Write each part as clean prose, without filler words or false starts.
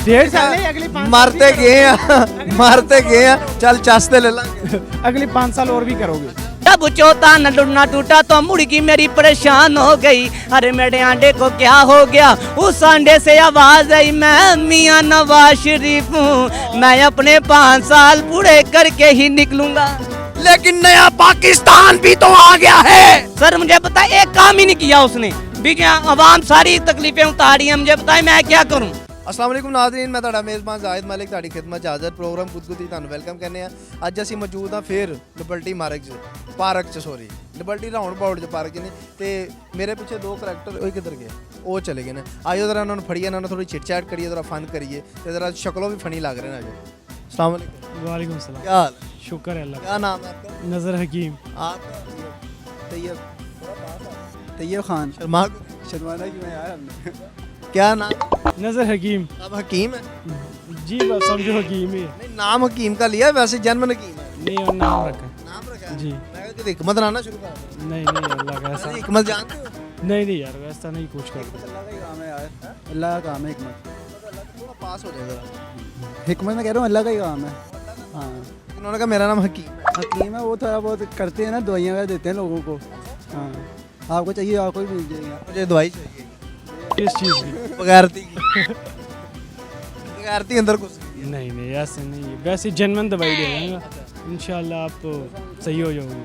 1.5 साल नहीं, अगली 5 मारते गए हैं, चल चास्ते ले लांगे। अगली 5 साल और भी करोगे। जब चौथा नलुना टूटा तो मुर्गी मेरी परेशान हो गई। अरे मेरे अंडे को क्या हो गया? उस अंडे से आवाज आई, मैं मियां नवाज शरीफ हूँ, मैं अपने 5 साल पूरे करके ही निकलूंगा। लेकिन नया पाकिस्तान भी तो आ गया है। सर मुझे पता है, एक काम ही नहीं किया उसने। बीच आवाम सारी तकलीफें उतारी है, मुझे बताए मैं क्या करूँ। अस्सलाम वालेकुम नाज़रीन, मैं ਤੁਹਾਡਾ ਮੇਜ਼ਬਾਨ ਜ਼ਾਹਿਦ ਮਲਿਕ ਤੁਹਾਡੀ ਖਿਦਮਤ 'ਚ ਹਾਜ਼ਰ। ਪ੍ਰੋਗਰਾਮ ਗੁੱਦਗੁੱਦੀ ਤੁਹਾਨੂੰ ਵੈਲਕਮ ਕਹਿੰਦੇ ਆ। ਅੱਜ ਅਸੀਂ ਮੌਜੂਦ ਹਾਂ ਫਿਰ ਲਿਬਰਟੀ ਪਾਰਕ 'ਚ ਲਿਬਰਟੀ ਰਾਉਂਡ ਬਾਊਟ 'ਚ ਪਾਰਕ 'ਚ ਨੇ ਤੇ ਮੇਰੇ ਪਿੱਛੇ ਦੋ ਕਰੈਕਟਰ ਉਹ ਕਿੱਧਰ ਗਏ? ਉਹ ਚਲੇ ਗਏ ਨੇ। ਆਇਓ ਜ਼ਰਾ ਉਹਨਾਂ ਨੂੰ ਫੜੀਏ, ਇਹਨਾਂ ਨਾਲ ਥੋੜੀ ਚਿਟ ਚੈਟ ਕਰੀਏ, ਜ਼ਰਾ ਫਨ ਕਰੀਏ ਤੇ ਜ਼ਰਾ शक्लों भी फनी लग रहे हैं। आज अस्सलाम वालेकुम। वालेकुम सलाम। क्या हाल है? शुक्र है अल्लाह। क्या नाम है आपका? नजर हकीम। आपका? तैयब खान। शर्माना क्यों है यार हमने? क्या नाम? नजर हकीम। आप हकीम है? जी बस समझो हकीम ही है। नहीं, नाम हकीम का लिया, वैसे जन्म हकीम है। नहीं और नाम रखा है। नाम रखा है? जी। मैं कहा कि हिकमत लाना शुरू कर। नहीं अल्लाह का ऐसा हिकमत जानते हो? नहीं यार वैसा नहीं कुछ कर। अल्लाह का ही काम है यार, अल्लाह का काम है हिकमत। थोड़ा पास हो जाए जरा। हिकमत में कह रहा हूँ अल्लाह का ही काम है। हाँ उन्होंने कहा मेरा नाम हकीम है। हकीम है, वो थोड़ा बहुत करते हैं ना, दवाइयाँ वगैरह देते हैं लोगों को। हाँ आपको चाहिए, आपको भी मिल जाएगा। मुझे दवाई चाहिए किस चीज़ की? बगैरती की। बगैरती अंदर घुस गई है। नहीं ऐसे नहीं है, वैसे जनमन दवाई दे देंगे इंशाल्लाह, आप सही हो जाओगे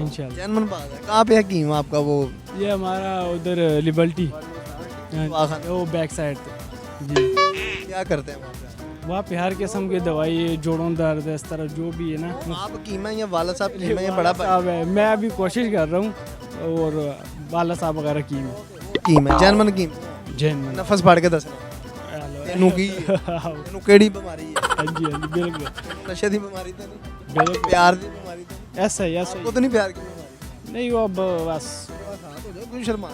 इंशाल्लाह। जनमन बात है। कहाँ पे हकीम आपका? वो ये हमारा उधर लिबर्टी वो बैक साइड जी। क्या करते हैं वहाँ पे? वहाँ पे हर किस्म की दवाई, जोड़ों दर्द, इस तरह जो भी है ना। आप हकीम है या वाला साहब हकीम है या बड़ा भाई? साहब है, मैं अभी कोशिश कर रहा हूँ और वाला साहब वगैरह की हकीम है, जनमन हकीम। जैन नफस फाड़ के दस तेनू की तेनू केड़ी बीमारी है? हाँ जी बिल्कुल नशे दी बीमारी तो नहीं, बिल्कुल प्यार दी बीमारी तो नहीं? ऐसा ही आपको तो नहीं प्यार की बीमारी? नहीं वो अब बस क्यों शर्मा?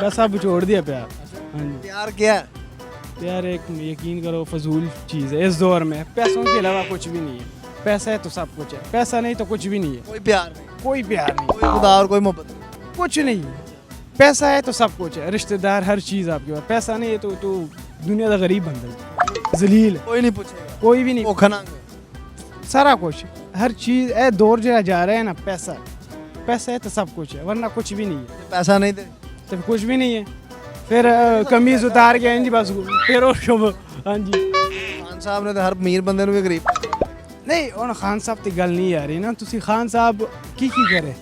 बस अब छोड़ दिया प्यार। हाँ जी प्यार क्या है? प्यार एक यकीन करो फजूल चीज़ है इस दौर में। पैसों के अलावा कुछ भी नहीं है। पैसा है तो सब कुछ है, पैसा नहीं तो कुछ भी नहीं है। कोई प्यार नहीं, कोई प्यार नहीं, कोई खुदा और कोई मोहब्बत नहीं। कुछ नहीं। पैसा है तो सब कुछ है, रिश्तेदार, हर चीज़ आपके पास। पैसा नहीं है तो दुनिया का गरीब बन गई, जलील है, कोई नहीं पूछेगा, कोई भी नहीं। वो खनांग सारा कुछ, हर चीज़ ए दौर जो जा रहे हैं ना, पैसा है तो सब कुछ है, वरना कुछ भी नहीं है। पैसा नहीं दे तो कुछ भी नहीं है। फिर कमीज उतार के जी बस फिर और शुभ। हाँ जी खान साहब ने तो हर अमीर बंदे ਨੂੰ ਵੀ ਗਰੀਬ नहीं और खान साहब की गल नहीं आ रही ना। तुसी खान साहब की करे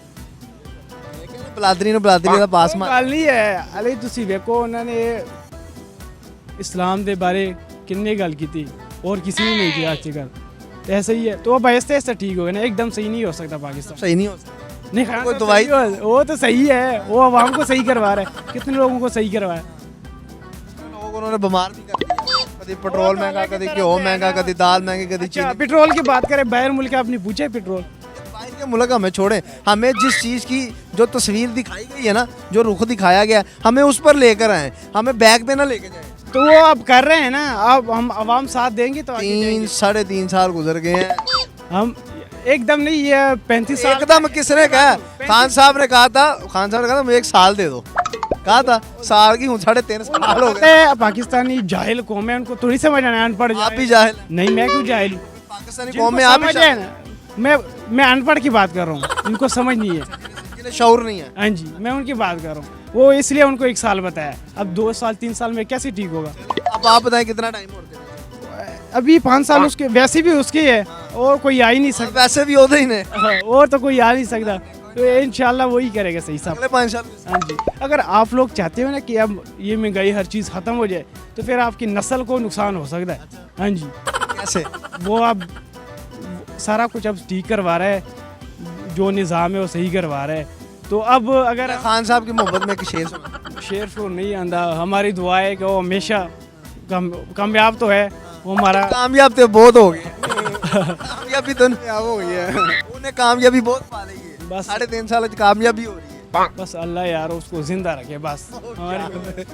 ਬਲਾਦਰੀ ਨੂੰ ਬਲਾਦਰੀ ਦਾ ਪਾਸ ਮਾਰ। गल नहीं है अले तुसी वेखो उन्होंने इस्लाम के बारे किन्ने गल की और किसी ने नहीं किया आज तक। ऐसा ही है तो अब ऐसे ठीक हो गया ना, एकदम सही नहीं हो सकता पाकिस्तान। सही नहीं हो सकता। नहीं खान कोई साहब दवाई सही वो तो सही है, वो आवाम को सही करवा रहा है। कितने लोगों को सही करवाया? लोग उन्होंने बीमार भी कर दिया। कभी पेट्रोल महंगा, कभी घ्यो महंगा, कभी दाल महंगी, कभी अच्छा, चीनी। पेट्रोल की बात करें, बाहर मुल्क आपने पूछा है पेट्रोल? बाहर के मुल्क हमें छोड़े, हमें जिस चीज़ की जो तस्वीर दिखाई गई है ना, जो रुख दिखाया गया, हमें उस पर लेकर आए, हमें बैग पे ना लेके जाए। तो वो अब कर रहे हैं ना, अब हम आवाम साथ देंगे तो आगे 3-3.5 साल गुजर गए हैं। हम एकदम नहीं, ये 35 साल एकदम किसने कहा? खान साहब ने कहा था मुझे 1 साल दे दो। कहा था साल की हूँ, 3.5 साल हो गए। पाकिस्तानी जाहिल कौम है, उनको थोड़ी समझ आना है, अनपढ़। आप भी जाहिल हैं। नहीं मैं क्यों जाहिल? पाकिस्तानी कौम में आप भी समझ है ना, मैं अनपढ़ की बात कर रहा हूँ, इनको समझ नहीं है, जिन्हें शऊर नहीं है। हाँ जी मैं उनकी बात कर रहा हूँ। वो इसलिए उनको 1 साल बताया, अब 2 साल 3 साल में कैसे ठीक होगा? अब आप बताएं कितना टाइम और देना? अभी 5 साल उसके, वैसे भी उसके है और कोई आ ही नहीं सकता। वैसे भी होते ही नहीं और तो कोई आ नहीं सकता, तो इंशाल्लाह वही करेगा सही साहब। अगले 5 साल। हाँ जी अगर आप लोग चाहते हो ना कि अब ये महंगाई हर चीज़ ख़त्म हो जाए, तो फिर आपकी नस्ल को नुकसान हो सकता है। हाँ जी कैसे? वो अब सारा कुछ अब ठीक करवा रहा है, जो निज़ाम है वो सही करवा रहा है। तो अब अगर खान साहब की मोहब्बत में एक शेर सुना। शेर शोर नहीं आंदा, हमारी दुआ है कि वो हमेशा कामयाब तो है। वो हमारा कामयाब तो बहुत हो गए। कामयाबी तो हो गई है, उन्हें कामयाबी बहुत पा ली है। बस 3.5 साल कामयाबी हो रही है। बस अल्लाह यार उसको जिंदा रखे बस। हमारी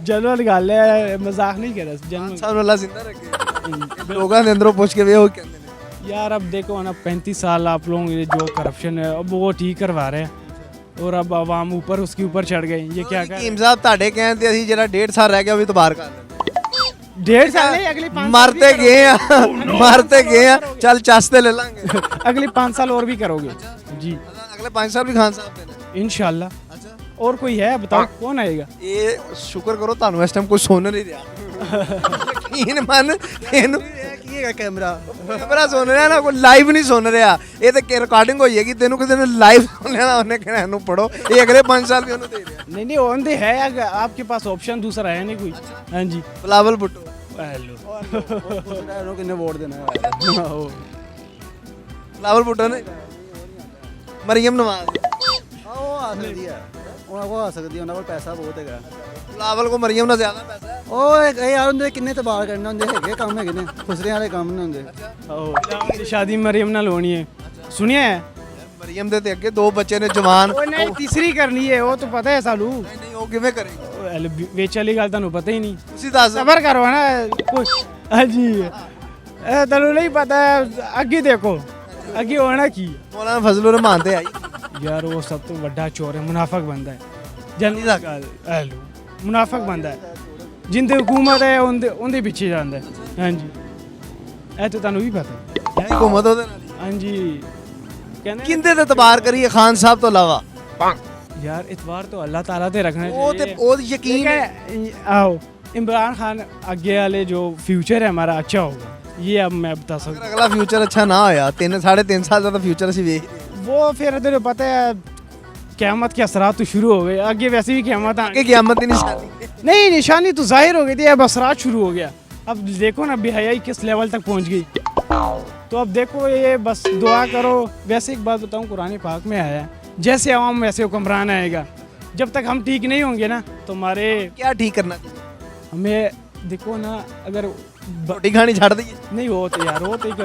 जनरल गल है, मजाक नहीं कर रहा। जनरल साहब अल्लाह जिंदा रखे। लोगों ने अंदरों पूछ के वे हो कहते हैं यार अब देखो ना 35 साल आप लोग ये जो करप्शन है अब वो ठीक करवा रहे हैं और अब आवाम ऊपर उसके ऊपर चढ़ गए। ये क्या कर हकीम साहब ਤੁਹਾਡੇ ਕਹਿਣ ਤੇ ਅਸੀਂ ਜਿਹੜਾ 1.5 ਸਾਲ ਰਹਿ ਗਿਆ ਉਹ ਵੀ ਦੁਬਾਰਾ ਕਰ ਲੈਂਦੇ। 1.5 साल नहीं, अगले 5 मरते गए हैं मरते गए हैं, चल चस्ते ले लेंगे। अगले 5 साल और भी करोगे जी, अगले 5 साल भी खान साहब देने। इंशाल्लाह। अच्छा और कोई है बताओ, कौन आएगा? ਇਹ ਸ਼ੁਕਰ ਕਰੋ ਤੁਹਾਨੂੰ ਇਸ ਟਾਈਮ ਕੋਈ ਸੁਣ ਨਹੀਂ ਰਿਹਾ। ਯਕੀਨ ਮੰਨ ਇਹਨੂੰ ਕੀ ਹੈਗਾ ਕੈਮਰਾ? ਕੈਮਰਾ ਸੁਣ ਰਿਹਾ ਨਾ, ਕੋਈ ਲਾਈਵ ਨਹੀਂ ਸੁਣ ਰਿਹਾ। ਇਹ ਤੇ ਰਿਕਾਰਡਿੰਗ ਹੋਈ ਹੈਗੀ, ਤੈਨੂੰ ਕਿਸੇ ਨੇ ਲਾਈਵ ਸੁਣ ਲਿਆ ਉਹਨੇ ਕਹਿਣਾ ਇਹਨੂੰ ਪੜੋ। ਇਹ ਅਗਲੇ 5 ਸਾਲ ਵੀ ਉਹਨੂੰ ਦੇ ਰਿਹਾ। नहीं नहीं ओंदे है, अगर आपके पास ऑप्शन दूसरा है नहीं कोई। हाँ जी, ਬਲਾਵਲ ਭੁੱਟੋ, हेलो। ਉਹਨੂੰ ਕਿੰਨੇ ਵੋਟ ਦੇਣਾ ਹੈ? ਬਲਾਵਲ ਭੁੱਟੋ ਨੇ, ਮਰੀਮ ਨਵਾਜ਼। ਉਹ ਆ ਸਕਦੀ ਹੈ, ਉਹਨਾਂ ਕੋਲ ਆ ਸਕਦੀ ਹੈ, ਉਹਨਾਂ ਕੋਲ ਪੈਸਾ ਬਹੁਤ ਹੈਗਾ। ਬਲਾਵਲ ਕੋ ਮਰੀਮ ਨਾਲ ਜ਼ਿਆਦਾ ਪੈਸਾ ਹੈ। ਉਹ ਇਹ ਯਾਰ ਹੁੰਦੇ ਕਿੰਨੇ ਤਬਾਰ ਕਰਨੇ ਹੁੰਦੇ ਹੈਗੇ, ਕੰਮ ਹੈਗੇ ਨੇ, ਖੁਸਰਿਆਂ ਵਾਲੇ ਕੰਮ ਨਹੀਂ ਹੁੰਦੇ। ओ, शादी मरियम नाल होनी है, सुनिए है? ਮਰੀਮ ਦੇ ਤੇ ਅੱਗੇ 2 ਬੱਚੇ ਨੇ ਜਵਾਨ। ओ नहीं, तीसरी करनी है, वो तो पता है सालू। ਨਹੀਂ ਉਹ ਕਿਵੇਂ ਕਰੇਗੀ? वेच वाली गल तुहानू पता ही नहीं। ਤੁਸੀਂ ਦੱਸ। सबर करो ना कोई। हाँ जी, तुहानू नहीं पता है, अगे देखो अगे होना की ਮੌਲਾਨਾ ਫਜ਼ਲੁਰ ਰਹਿਮਾਨ ਤੇ ਆਈ। यार वो सब तो बड़ा चोर है, मुनाफक बंदा है। जल्दी दा हेलो, मुनाफक बंदा है, जिंदे हुकूमत है उनके पीछे जाता है। हाँ जी, ਇਹ तो तुहानू भी पता है। ਹਕੂਮਤ ਉਹਦੇ ਨਾਲ ਹੀ। हाँ जी, कहने ਕਿੰਦੇ ਤੇ ਤਬਾਰ ਕਰੀਏ ਖਾਨ ਸਾਹਿਬ ਤੋਂ ਇਲਾਵਾ? यार इतवार तो अल्लाह ताला ते रखना ਉਹ ਤੇ चाहिए। ਉਹ ਯਕੀਨ ਹੈ। लेकिन, आओ इमरान खान आगे वाले जो फ्यूचर है हमारा अच्छा होगा, ये अब मैं बता ਅਗਰ सकता ਅਗਲਾ ਫਿਊਚਰ ਅੱਛਾ ਨਾ ਹੋਇਆ, 3.5 ਸਾਲ ਦਾ ਤਾਂ ਫਿਊਚਰ ਅਸੀਂ ਵੇਖ ਹੀ ਰਹੇ ਹਾਂ। हूँ। वो फिर तेरे पता है क़यामत के असरात तो शुरू हो गए, आगे वैसे भी क़यामत ਕਿ ਕਿਆਮਤ ਦੀ ਨਿਸ਼ਾਨੀ ਹੈ। नहीं, निशानी तो जाहिर हो गई थी, अब असरात शुरू हो गया। अब देखो ना बेहयाई किस लेवल तक पहुंच गई। तो अब देखो ये बस दुआ करो। वैसे एक बात बताऊं, कुरान पाक में आया है, जैसे आवाम वैसे हुक्मरान आएगा। जब तक हम ठीक नहीं होंगे ना तो हमारे क्या ठीक करना चाहिए? हमें देखो ना, अगर रोटी खानी छाड़ दीजिए। नहीं हो तो यार, वो तो एक,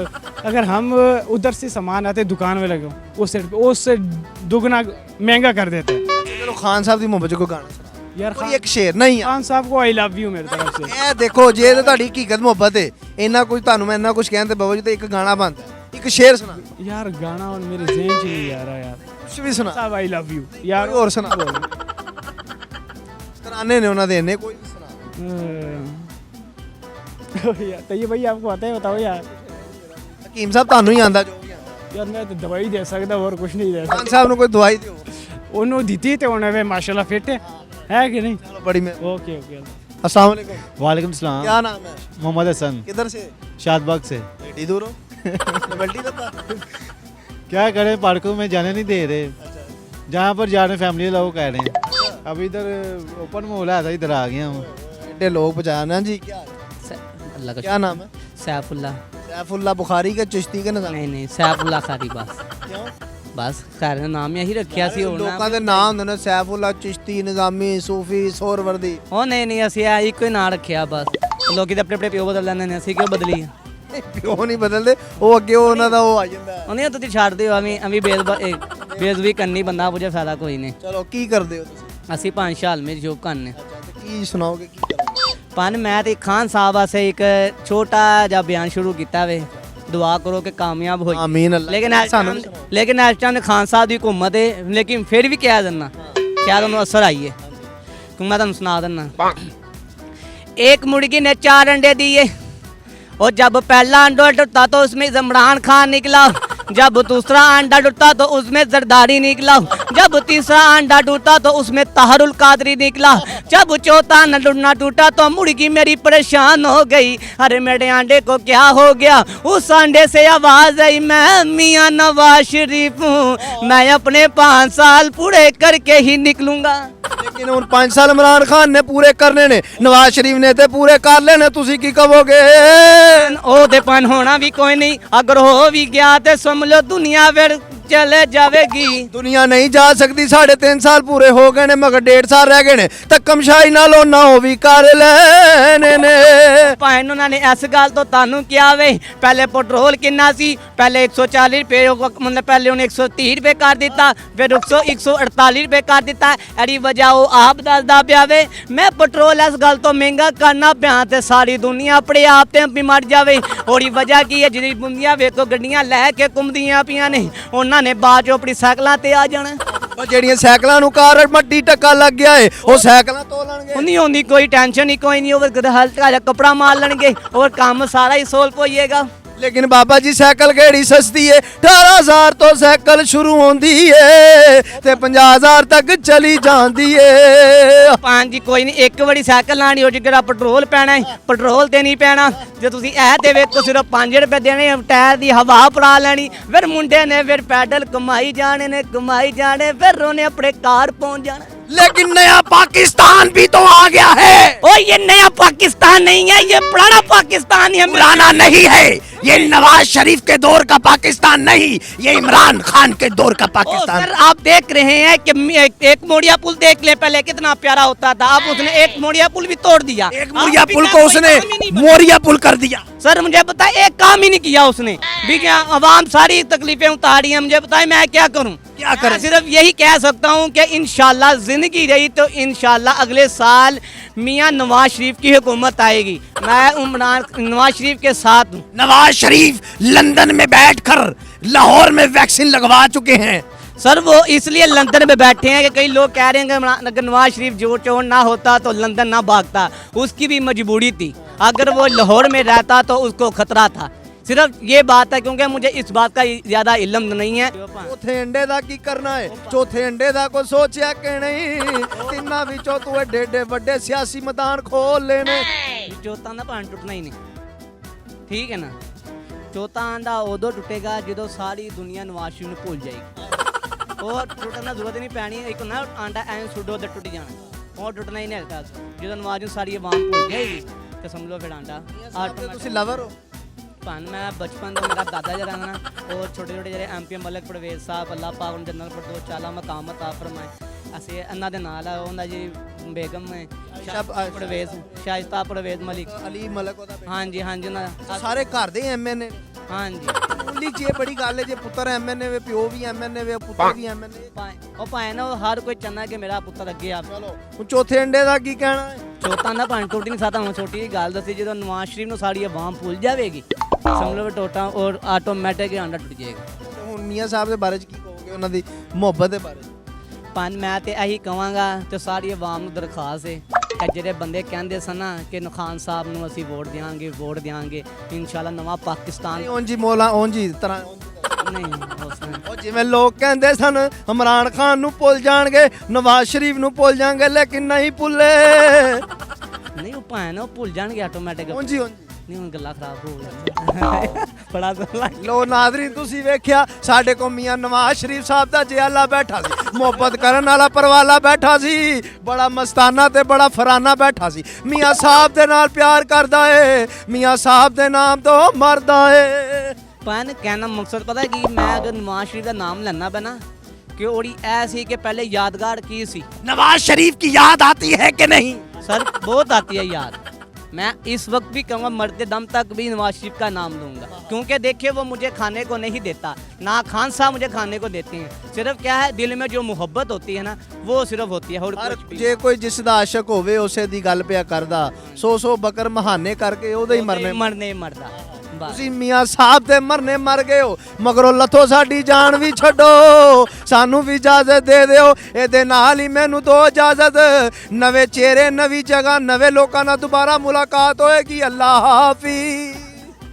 अगर हम उधर से सामान आते दुकान में लगे उससे दुगना महंगा कर देते हैं। चलो खान साहब ਦੀ ਮੁਹੱਬਤ ਕੋ ਗਾਣਾ ਸੁਣਾ यार ਕੋਈ ਇੱਕ ਸ਼ੇਰ ਨਹੀਂ ਆ। खान साहब को आई लव यू मेरी तरफ से। ਇਹ ਦੇਖੋ ਜੇ ਤੇ ਤੁਹਾਡੀ ਹਕੀਕਤ ਮੁਹੱਬਤ ਹੈ, ਇੰਨਾ ਕੁਝ ਤੁਹਾਨੂੰ ਮੈਂ ਇੰਨਾ ਕੁਝ ਕਹਿਣ ਤੇ ਬਾਵਜੂਦ ਤੇ ਇੱਕ ਗਾਣਾ ਬਣਦਾ, ਇੱਕ ਸ਼ੇਰ ਸੁਣਾ। यार गाना और मेरे ज़हन से नहीं आ रहा यार। ਕੁਝ ਵੀ ਸੁਣਾ। साहब आई लव यू यार। ਕੋਈ ਹੋਰ ਸੁਣਾ। ਤਰਾਨੇ ਨੇ ਉਹਨਾਂ ਦੇ ਇੰਨੇ, ਕੋਈ ਵੀ ਸੁਣਾ। यार तो ये भाई आपको आता है, बताओ यार। ਹਕੀਮ ਸਾਹਿਬ ਤੁਹਾਨੂੰ ਹੀ ਆਂਦਾ ਜੋ ਵੀ ਆਂਦਾ। यार मैं तो दवाई दे सकता और कुछ नहीं दे ਖਾਨ सकता। ਸਾਹਿਬ ਨੂੰ ਕੋਈ ਦਵਾਈ ਦਿਓ। उन्होंने दी थी तो उन्हें माशाल्लाह फिट है कि नहीं? चलो बड़ी मेहरबानी। Okay okay. अस्सलाम वालेकुम। वालेकुम सलाम। क्या नाम है? मोहम्मद हसन, किधर से? शादबाग से। एडी दूर हो? डबल्टी लगा। क्या करें, पार्कों में जाने नहीं दे रहे, जहाँ पर जाने फैमिली लोग कह रहे हैं। अब इधर ओपन माहौल है, इधर आ गया हूँ। एडे लोग पहचाना जी। क्या अल्लाह का क्या नाम है? सैफुल्ला। सैफुल्ला बुखारी के चिश्ती के नज़ाम। नहीं नहीं, सैफुल्ला खारी बस। क्यों? बस घर ਦਾ ਨਾਮ ਇਹੀ ਰੱਖਿਆ ਸੀ ਹੁਣ। ਲੋਕਾਂ ਦੇ ਨਾਮ ਹੁੰਦੇ ਨੇ, ਸੈਫੁੱਲਾ, ਚਿਸ਼ਤੀ, ਨਿਜ਼ਾਮੀ, ਸੂਫੀ, ਸੋਹਰਵਰਦੀ। ਉਹ ਨਹੀਂ ਅਸੀਂ ਆ ਇੱਕੋ ਹੀ ਨਾਂ ਰੱਖਿਆ ਬਸ। ਲੋਕੀ ਤਾਂ ਆਪਣੇ ਆਪਣੇ ਪਿਓ ਬਦਲ ਲੈਂਦੇ ਨੇ, ਅਸੀਂ ਕਿਉਂ ਬਦਲੀ? ਪਿਓ ਨਹੀਂ ਬਦਲਦੇ, ਉਹ ਅੱਗੇ ਉਹਨਾਂ ਦਾ ਉਹ ਆ ਜਾਂਦਾ। ਉਹਨੇ ਤੁਸੀਂ ਛੱਡ ਦਿਓ, ਐਵੇਂ ਬੇਇੱਜ਼ਤੀ ਕਰਨੀ, ਬੰਦਾ ਪੁੱਛੇ ਫਾਇਦਾ ਕੋਈ ਨਹੀਂ। ਚਲੋ ਕੀ ਕਰਦੇ ਹੋ ਤੁਸੀਂ? ਅਸੀਂ 5 ਸਾਲ ਮੇਂ ਜੋਬ ਕਰਨੇ। ਤੇ ਕੀ ਸੁਣਾਓਗੇ, ਕੀ ਕਰੋਗੇ? ਪਰ ਮੈਂ ਤੇ ਖਾਨ ਸਾਹਿਬ ਵਾਸਤੇ ਇੱਕ ਛੋਟਾ ਜਿਹਾ ਬਿਆਨ ਸ਼ੁਰੂ ਕੀਤਾ ਵੇ, ਦੁਆ ਕਰੋ ਕਿ ਕਾਮਯਾਬ ਹੋ ਜਾਏ। ਆਮੀਨ ਅੱਲਾ। लेकिन ਸਾਨੂੰ इस टाइम खान साहब की हुकूमत है, लेकिन फिर भी क्या करना, क्या उन्होंने असर आई है। क्योंकि मैं तुम सुना देना। एक मुर्गी ने 4 अंडे दिए, और जब पहला अंडा टूटा तो उसमें इमरान खान निकला, जब दूसरा अंडा टूटा तो उसमें जरदारी निकला, जब तीसरा अंडा टूटा तो उसमें ताहरुल कादरी निकला, जब चौथा अंडा टूटा तो मुर्गी मेरी परेशान हो गई। अरे मेरे अंडे को क्या हो गया? उस अंडे से आवाज आई, मैं मियां नवाज शरीफ हूँ, मैं अपने 5 साल पूरे करके ही निकलूंगा। लेकिन ਹੁਣ 5 ਸਾਲ ਇਮਰਾਨ ਖਾਨ ਨੇ ਪੂਰੇ ਕਰਨੇ ਨੇ, ਨਵਾਜ਼ ਸ਼ਰੀਫ ਨੇ ਤੇ ਪੂਰੇ ਕਰ ਲੈਣੇ, ਤੁਸੀਂ ਕੀ ਕਹੋਗੇ? ਉਹਦੇ ਪਨ ਹੋਣਾ ਵੀ ਕੋਈ ਨਹੀਂ, ਅਗਰ ਹੋ ਵੀ ਗਿਆ ਤੇ ਸਮਝ ਲਓ ਦੁਨੀਆ ਫਿਰ ਚਲੇ ਜਾਵੇਗੀ। ਦੁਨੀਆ ਨਹੀਂ ਜਾ ਸਕਦੀ, 3.5 ਸਾਲ ਪੂਰੇ ਹੋ ਗਏ ਨੇ, ਮਗਰ 1.5 ਸਾਲ ਰਹਿ ਗਏ ਨੇ, ਤਾਂ ਕਮਸ਼ਾਈ ਨਾਲ ਉਹਨਾਂ ਉਹ ਵੀ ਕਰ ਲੈਣੇ ਨੇ। ਭਾਵੇਂ ਉਹਨਾਂ ਨੇ ਇਸ ਗੱਲ ਤੋਂ ਤੁਹਾਨੂੰ ਕਿਹਾ ਵੇ, ਪਹਿਲੇ ਪੈਟਰੋਲ ਕਿੰਨਾ ਸੀ, ਪਹਿਲੇ 140 ਰੁਪਏ, ਮਤਲਬ ਪਹਿਲੇ ਉਹਨੇ 130 ਰੁਪਏ ਕਰ ਦਿੱਤਾ, ਫਿਰ 148 ਰੁਪਏ ਕਰ ਦਿੱਤਾ। ਇਹਦੀ ਵਜ੍ਹਾ ਉਹ ਆਪ ਦੱਸਦਾ ਪਿਆ ਵੇ, ਮੈਂ ਪੈਟਰੋਲ ਇਸ ਗੱਲ ਤੋਂ ਮਹਿੰਗਾ ਕਰਨਾ ਪਿਆ ਤੇ ਸਾਰੀ ਦੁਨੀਆ ਆਪਣੇ ਆਪ ਤੇ ਵੀ ਮਰ ਜਾਵੇ। ਉਹਦੀ ਵਜ੍ਹਾ ਕੀ ਹੈ? ਜਿਹੜੀ ਦੁਨੀਆ ਵੇਖੋ ਗੱਡੀਆਂ ਲੈ ਕੇ ਘੁੰਮਦੀਆਂ ਪਈਆਂ ਨੇ, ਉਹਨਾਂ ਉਹਨਾਂ ਨੇ ਬਾਅਦ ਚੋਂ ਆਪਣੀ ਸਾਈਕਲਾਂ ਤੇ ਆ ਜਾਣਾ। ਉਹ ਜਿਹੜੀਆਂ ਸਾਈਕਲਾਂ ਨੂੰ ਕਾਰ ਮੱਟੀ ਟੱਕਾ ਲੱਗ ਗਿਆ ਏ ਉਹ ਸਾਈਕਲਾਂ ਤੋਲਣਗੇ। ਉਨੀ ਹੁੰਦੀ ਕੋਈ ਟੈਨਸ਼ਨ ਨਹੀਂ, ਕੋਈ ਨਹੀਂ, ਉਹ ਹਲਕਾ ਕਪੜਾ ਮਾਰ ਲੈਣਗੇ और काम सारा ही सोल्व हो जाएगा। ਲੇਕਿਨ ਬਾਬਾ ਜੀ ਸਾਈਕਲ ਕਿਹੜੀ ਸਸਤੀ ਏ 18000 ਤੋਂ ਸਾਈਕਲ ਸ਼ੁਰੂ ਹੁੰਦੀ ਏ ਤੇ 50000 ਤੱਕ ਚਲੀ ਜਾਂਦੀ ਏ। पान जी कोई नहीं, एक बड़ी साइकिल लानी हो जिगड़ा पेट्रोल पैना है, पेट्रोल ते नहीं पैना। जो तुसी ऐ दे वेखो सिर्फ 5 रुपए देने, टायर दी हवा पड़ा लेनी, फिर मुंडे ने फिर पैडल कमाई जाने फिर उन्हें अपने कार पहुंच जाना। लेकिन नया पाकिस्तान भी तो आ गया है। ओ ये नया पाकिस्तान नहीं है, ये पुराना पाकिस्तान है। पुराना नहीं है, ये नवाज शरीफ के दौर का पाकिस्तान नहीं, ये इमरान खान के दौर का ओ पाकिस्तान। सर आप देख रहे हैं कि एक मोड़िया पुल देख ले, पहले कितना प्यारा होता था, अब उसने एक मोड़िया पुल भी तोड़ दिया। एक मोरिया अब पुल भी को कोई उसने काम ही नहीं बना। मोरिया पुल कर दिया। सर मुझे पता एक काम ही नहीं किया उसने भी, क्या आवाम सारी तकलीफें उतारी है, मुझे बताए मैं क्या करूं। क्या करें? मैं सिर्फ यही कह सकता हूं कि इंशाल्लाह जिंदगी रही तो इंशाल्लाह अगले साल मियां नवाज शरीफ की हुकूमत आएगी। मैं नवाज शरीफ के साथ हूं। नवाज शरीफ लंदन में बैठकर लाहौर में वैक्सीन लगवा चुके हैं। सर वो इसलिए लंदन में बैठे हैं कि कई लोग कह रहे हैं कि अगर नवाज शरीफ जो चोर ना होता तो लंदन ना भागता, उसकी भी मजबूरी थी। अगर वो लाहौर में रहता तो उसको खतरा था। सिर्फ ये बात है, क्योंकि मुझे इस बात का ज़्यादा इल्म नहीं है। चौथे अंडे ਦਾ ਕੀ ਕਰਨਾ ਹੈ? ਚੌਥੇ ਅੰਡੇ ਦਾ ਕੋਈ ਸੋਚਿਆ ਕਿ ਨਹੀਂ? ਤਿੰਨਾਂ ਵਿੱਚੋਂ ਤੂੰ ਏਡੇ ਏਡੇ ਵੱਡੇ ਸਿਆਸੀ ਮੈਦਾਨ ਖੋਲ ਲੈਣੇ। ਚੌਥਾ ਦਾ ਭਾਂ ਟੁੱਟਣਾ ਹੀ ਨਹੀਂ, ਠੀਕ ਹੈ ਨਾ। ਚੌਥਾ ਆਂਡਾ ਉਦੋਂ ਟੁੱਟੇਗਾ ਜਦੋਂ ਸਾਰੀ ਦੁਨੀਆ ਨਵਾਜ਼ ਸ਼ਰੀਫ ਨੂੰ ਭੁੱਲ ਜਾਏਗੀ। ਉਹ ਟੁੱਟਣ ਦੀ ਜ਼ਰੂਰਤ ਨਹੀਂ ਪੈਣੀ, ਇੱਕ ਨਾ ਆਂਡਾ ਐਂ ਸੁੱਡੋ ਤੇ ਟੁੱਟ ਜਾਣਾ, ਉਹ ਟੁੱਟਣਾ ਹੀ ਨਹੀਂ ਹੈਗਾ। ਜਦੋਂ ਨਵਾਜ਼ ਨੂੰ ਸਾਰੀ ਆਵਾਮ ਭੁੱਲ ਜਾਏਗੀ ਤੇ ਸਮਝ ਲਓ ਫਿਰ ਆਂਡਾ ਤੁਸੀਂ ਲਵਰ ਹੋ? ਭਾਨ ਮੈਂ ਬਚਪਨ ਤੋਂ ਮੇਰਾ ਦਾਦਾ ਜਿਹੜਾ ਨਾ ਉਹ ਛੋਟੇ ਜਿਹੜੇ ਐਮਪੀ ਮਲਕ ਪਰਵੇਜ਼ ਸਾਹਿਬ ਅੱਲਾਹ ਪਾਕ ਉਹਨਾਂ ਜਨਰਲ ਫਰਦੌਸ ਚਾਲਾ ਮਕਾਮ ਅਤਾ ਫਰਮਾਏ, ਅਸੀਂ ਇਹਨਾਂ ਦੇ ਨਾਲ ਆ ਉਹਨਾਂ ਜੀ ਬੇਗਮ ਹੈ ਪਰਵੇਜ਼, ਸ਼ਾਇਸਤਾ ਪਰਵੇਜ਼ ਮਲਿਕ, ਅਲੀ ਮਲਕ ਉਹਦਾ ਬੇਟਾ। ਹਾਂਜੀ ਉਹਨਾਂ ਦਾ ਸਾਰੇ ਘਰ ਦੇ ਐਮਐਨਏ। ਹਾਂਜੀ ਉਹਲੀ ਜੇ ਬੜੀ ਗੱਲ ਹੈ ਜੇ ਪੁੱਤਰ ਐਮਐਨਏ ਵੇ, ਪਿਓ ਵੀ ਐਮਐਨਏ ਵੇ, ਪੁੱਤਰ ਵੀ ਐਮਐਨਏ। ਉਹ ਭਾਵੇਂ ਨਾ ਹਰ ਕੋਈ ਚਾਹੁੰਦਾ ਕਿ ਮੇਰਾ ਪੁੱਤਰ ਅੱਗੇ ਆ। ਚਲੋ ਹੁਣ ਚੌਥੇ ਅੰਡੇ ਦਾ ਕੀ ਕਹਿਣਾ ਹੈ? ਚੌਥਾ ਦਾ ਭਾਂ ਟੁੱਟ ਨਹੀਂ ਸਕਦਾ। ਹੁਣ ਛੋਟੀ ਜਿਹੀ ਗੱਲ ਦੱਸੀ, ਜਦੋਂ ਨਵਾਜ਼ ਸ਼ਰੀਫ ਨੂੰ ਸਾਰੀ ਆਵਾਮ ਭੁੱਲ ਜਾਵੇਗੀ ਸਮਝ ਲਓ ਟੋਟਾ ਔਰ ਆਟੋਮੈਟਿਕ ਆਂਡਾ ਟੁੱਟ ਜਾਏਗਾ। ਹੁਣ ਮੀਆਂ ਸਾਹਿਬ ਦੇ ਬਾਰੇ ਚ ਕੀ ਕਹੋਗੇ, ਉਹਨਾਂ ਦੀ ਮੁਹੱਬਤ ਦੇ ਬਾਰੇ? ਪੰਨ ਮੈਂ ਤੇ ਇਹੀ ਕਹਾਂਗਾ ਤੇ ਸਾਰੀ ਆਵਾਮ ਨੂੰ ਦਰਖਾਸਤ ਹੈ ਕਿ ਜਿਹੜੇ ਬੰਦੇ ਕਹਿੰਦੇ ਸਨ ਨਾ ਕਿ ਖਾਨ ਸਾਹਿਬ ਨੂੰ ਅਸੀਂ ਵੋਟ ਦਿਆਂਗੇ ਇਨਸ਼ਾਅੱਲਾ ਨਵਾਂ ਪਾਕਿਸਤਾਨ ਉਂਝ ਹੀ ਮੌਲਾ ਉਂਝ ਹੀ ਤਰ੍ਹਾਂ ਨਹੀਂ ਹੋ ਸਕਦਾ। ਉਹ ਜਿਵੇਂ ਲੋਕ ਕਹਿੰਦੇ ਸਨ ਇਮਰਾਨ ਖਾਨ ਨੂੰ ਭੁੱਲ ਜਾਣਗੇ, ਨਵਾਜ਼ ਸ਼ਰੀਫ ਨੂੰ ਭੁੱਲ ਜਾਣਗੇ, ਲੇਕਿਨ ਨਹੀਂ ਭੁੱਲੇ। ਨਹੀਂ ਉਹ ਭਾਂ ਨਾ ਭੁੱਲ ਜਾਣਗੇ ਆਟੋਮੈਟਿਕ। ਉਂਝ ਹੀ ਨਹੀਂ ਹੁਣ ਗੱਲਾਂ ਖਰਾਬ ਹੋ ਗਈਆਂ ਬੜਾ ਦੁੱਖ ਲੋ ਨਾਜ਼ਰੀਨ ਤੁਸੀਂ ਵੇਖਿਆ ਸਾਡੇ ਕੋਲ ਮੀਆਂ ਨਵਾਜ਼ ਸ਼ਰੀਫ ਸਾਹਿਬ ਦਾ ਜਿਆਲਾ ਬੈਠਾ ਸੀ, ਮੁਹੱਬਤ ਕਰਨ ਵਾਲਾ ਪਰਵਾਲਾ ਬੈਠਾ ਸੀ, ਬੜਾ ਮਸਤਾਨਾ ਤੇ ਬੜਾ ਫਰਾਨਾ ਬੈਠਾ ਸੀ। ਮੀਆਂ ਸਾਹਿਬ ਦੇ ਨਾਲ ਪਿਆਰ ਕਰਦਾ ਏ, ਮੀਆਂ ਸਾਹਿਬ ਦੇ ਨਾਮ ਤੋਂ ਮਰਦਾ ਏ। ਭਾਂ ਕਹਿਣਾ ਮਕਸਦ ਪਤਾ ਕੀ, ਮੈਂ ਅਗਰ ਨਵਾਜ਼ ਸ਼ਰੀਫ ਦਾ ਨਾਮ ਲੈਣਾ ਪੈਣਾ ਕਿ ਉਹਦੀ ਐ ਸੀ ਕਿ ਪਹਿਲੇ यादगार की सी नवाज शरीफ की याद आती है कि नहीं? सर बहुत आती है याद। मैं इस वक्त भी कहूँगा मरते दम तक भी नवाज शरीफ का नाम लूँगा, क्योंकि देखिए वो मुझे खाने को नहीं देता, ना खान साहब मुझे खाने को देते हैं। सिर्फ क्या है दिल में जो मोहब्बत होती है ना वो सिर्फ होती है और कुछ भी। ਜੇ ਕੋਈ ਜਿਸ ਦਾ ਆਸ਼ਿਕ ਹੋਵੇ ਉਸੇ ਦੀ ਗੱਲ ਪਿਆ ਕਰਦਾ, 100 ਬੱਕਰ ਮਹਾਨੇ ਕਰਕੇ ਉਹਦੇ ਹੀ ਮਰਨੇ। ਮਰਦਾ ਬਸ। ਤੁਸੀਂ ਮੀਆਂ ਸਾਹਿਬ ਦੇ ਮਰਨੇ ਮਰ ਗਏ ਹੋ, ਮਗਰੋਂ ਲੱਥੋ ਸਾਡੀ ਜਾਨ ਵੀ ਛੱਡੋ, ਸਾਨੂੰ ਵੀ ਇਜਾਜ਼ਤ ਦੇ ਦਿਓ। ਇਹਦੇ ਨਾਲ ਹੀ ਮੈਨੂੰ ਦੋ ਇਜਾਜ਼ਤ, ਨਵੇਂ ਚਿਹਰੇ ਨਵੀਂ ਜਗ੍ਹਾ ਨਵੇਂ ਲੋਕਾਂ ਨਾਲ ਦੁਬਾਰਾ ਮੁਲਾਕਾਤ ਹੋਏਗੀ। ਅੱਲਾਹ ਹਾਫਿਜ਼।